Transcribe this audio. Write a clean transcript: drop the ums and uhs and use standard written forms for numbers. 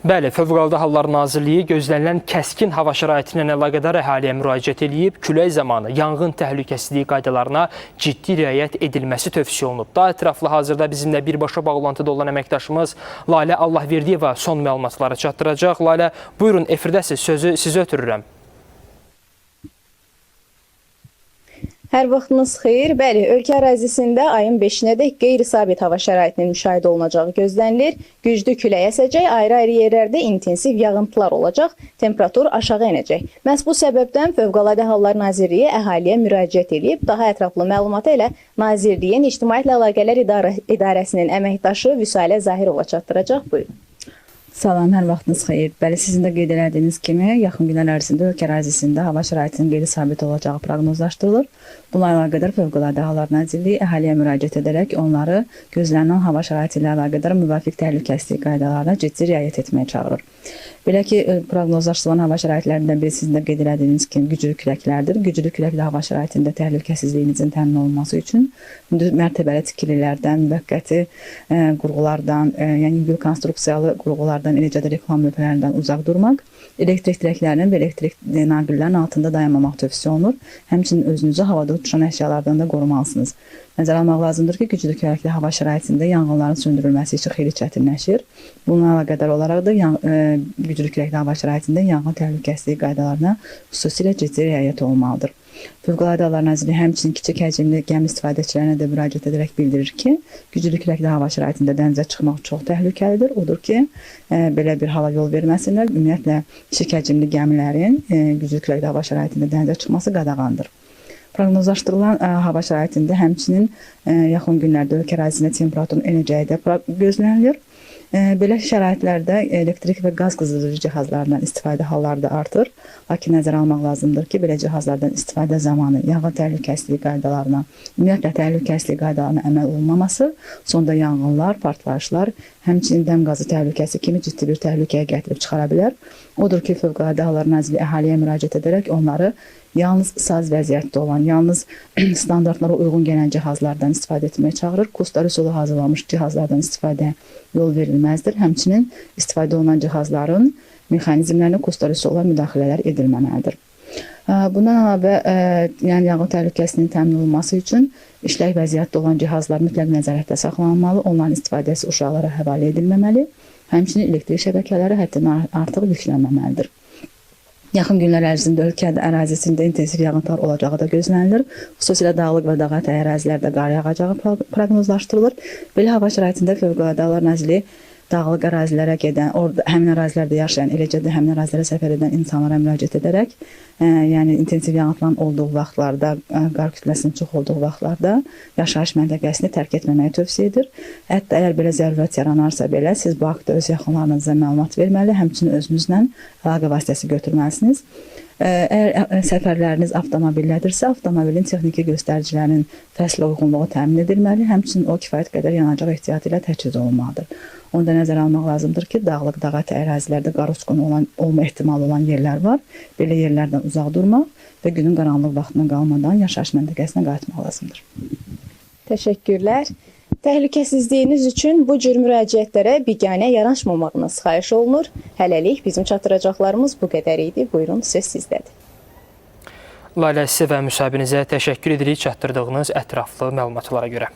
Bəli, Fövqəladə Hallar Nazirliyi gözlənilən kəskin hava şəraiti ilə əlaqədar əhaliyə müraciət edib, külək zamanı yanğın təhlükəsizliyi qaydalarına ciddi riayət edilməsi tövsiyə olunub. Daha ətraflı hazırda bizimlə birbaşa bağlantıda olan əməkdaşımız Lalə Allahverdiyeva son məlumatları çatdıracaq. Lalə, buyurun, efirdəsiz, sözü sizə ötürürəm. Hər vaxtınız xeyir. Bəli, ölkə ərazisində ayın 5-nədək qeyri-sabit hava şəraitinin müşahidə olunacağı gözlənilir. Güclü külək əsəcək, ayrı-ayrı yerlərdə intensiv yağıntılar olacaq, temperatur aşağı enəcək. Məhz bu səbəbdən Fövqəladə Hallar Nazirliyi əhaliyə müraciət edib. Daha ətraflı məlumatı elə Nazirliyin İctimaiyyətlə Əlaqələr İdarəsinin əməkdaşı Vüsalə Zahirova çatdıracaq. Buyurun. Salam, hər vaxtınız xeyir. Bəli, sizin də qeyd elədiyiniz kimi, yaxın günlər ərzində ölkə ərazisində hava şəraitinin qeyri-sabit olacağı proqnozlaşdırılır. Bununla əlaqədar Fövqəladə Hallar Nazirliyi əhaliyə müraciət edərək onları gözlənilən hava şəraiti ilə əlaqədar müvafiq təhlükəsizlik qaydalarına ciddi riayət etməyə çağırır. Belə ki, proqnozlaşdırılan hava şəraitlərindən biri sizin də qeyd elədiyiniz kimi güclü küləklərdir. Güclü küləkli hava şəraitində təhlükəsizliyinizin təmin olunması üçün mərtəbəli tikililərdən, müvəqqəti qurğulardan, yəni yüngül konstruksiyalı qurğulardan, eləcə də reklam lövhələrindən uzaq durmaq, elektrik dirəklərinin və elektrik naqillərinin altında dayanmamaq tövsiyə olunur. Həmçinin özünüzü havada uçuşan əşyalardan da qorumalısınız. Nəzərə almaq lazımdır ki, güclü küləkli hava şəraitində yanğınların söndürülməsi üçün xeyli çətinləşir. Bununla əlaqədar olaraq da güclü küləkli hava şəraitində yanğın təhlükəsizliyi qaydalarına xüsusilə ciddi riayət olmalıdır. Fövqəladə Hallar Nazirliyi həmçinin kiçik həcmli gəmi istifadəçilərinə də müraciət edərək bildirir ki, güclü küləkli hava şəraitində dənizə çıxmaq çox təhlükəlidir. Odur ki, belə bir hala yol verməsinlər. Ümumiyyətlə, kiçik həcmli gəmilərin güclü küləkli hava şəraitində dənizə çıxması qadağandır. Proqnozlaşdırılan hava şəraitində həmçinin yaxın günlərdə ölkə ərazisində temperaturun enəcəyi də gözlənilir. Belə şəraitlərdə elektrik və qaz qızdırıcı cihazlarından istifadə halları da artır. Lakin nəzərə almaq lazımdır ki, belə cihazlardan istifadə zamanı yanğın təhlükəsizliyi qaydalarına, ümumiyyətlə təhlükəsizlik qaydalarına əməl olunmaması, sonda yanğınlar, partlayışlar, həmçinin dəm qazı təhlükəsi kimi ciddi bir təhlükəyə gətirib çıxara bilər. Odur ki, Fövqəladə Hallar Nazirliyi əhaliyə müraciət edərək onları yalnız saz vəziyyətdə olan, yalnız standartlara uyğun gələn cihazlardan istifadə etməyə çağırır. Kurslar üsulu hazırlanmış cihazlardan istifadəyə yol verilməzdir. Həmçinin istifadə olunan cihazların mexanizmlərinə kurslar üsulu müdaxilələr edilməməlidir. Bundan əlavə, yəni yanğın təhlükəsizliyinin təmin olunması üçün işlək vəziyyətdə olan cihazlar mütləq nəzarətdə saxlanılmalı, onların istifadəsi uşaqlara həvalə edilməməli, həmçinin elektrik şəbəkələri həddindən artıq yüklənməməlidir. Yaxın günlər ərzində ölkə ərazisində intensiv yağıntılar olacağı da gözlənilir. Xüsusilə dağlıq və dağətə ərazilərdə qar yağacağı proqnozlaşdırılır. Belə hava şəraitində Fövqəladə Hallar Nazirliyi dağlıq ərazilərə gedən, həmin ərazilərdə yaşayan, eləcə də həmin ərazilərə səfər edən insanlara müraciət edərək, yəni intensiv yağıntıların olduğu vaxtlarda, qar kütləsinin çox olduğu vaxtlarda yaşayış məntəqəsini tərk etməməyi tövsiyə edir. Hətta əgər belə zərurət yaranarsa belə, siz bu haqda öz yaxınlarınıza məlumat verməli, həmçinin özünüzlə əlaqə vasitəsi götürməlisiniz. Əgər səfərləriniz avtomobillədirsə, avtomobilin texniki göstəricilərinin fəslə uyğunluğu təmin edilməli, həmçinin o kifayət qədər yanacaq ehtiyatı ilə təchiz olunmalıdır. Onda nəzərə almaq lazımdır ki, dağlıq, dağətə ərazilərdə qar uçqunu olma ehtimalı olan yerlər var. Belə yerlərdən uzaq durmaq və günün qaranlıq vaxtına qalmadan yaşayış məntəqəsinə qayıtmaq lazımdır. Təşəkkürlər. Təhlükəsizliyiniz üçün bu cür müraciətlərə biganə yanaşmamağınız xahiş olunur. Hələlik bizim çatdıracaqlarımız bu qədər idi. Buyurun, söz sizdədir. Lalə, sizə və müsahibinizə təşəkkür edirik çatdırdığınız ətraflı məlumatlara görə.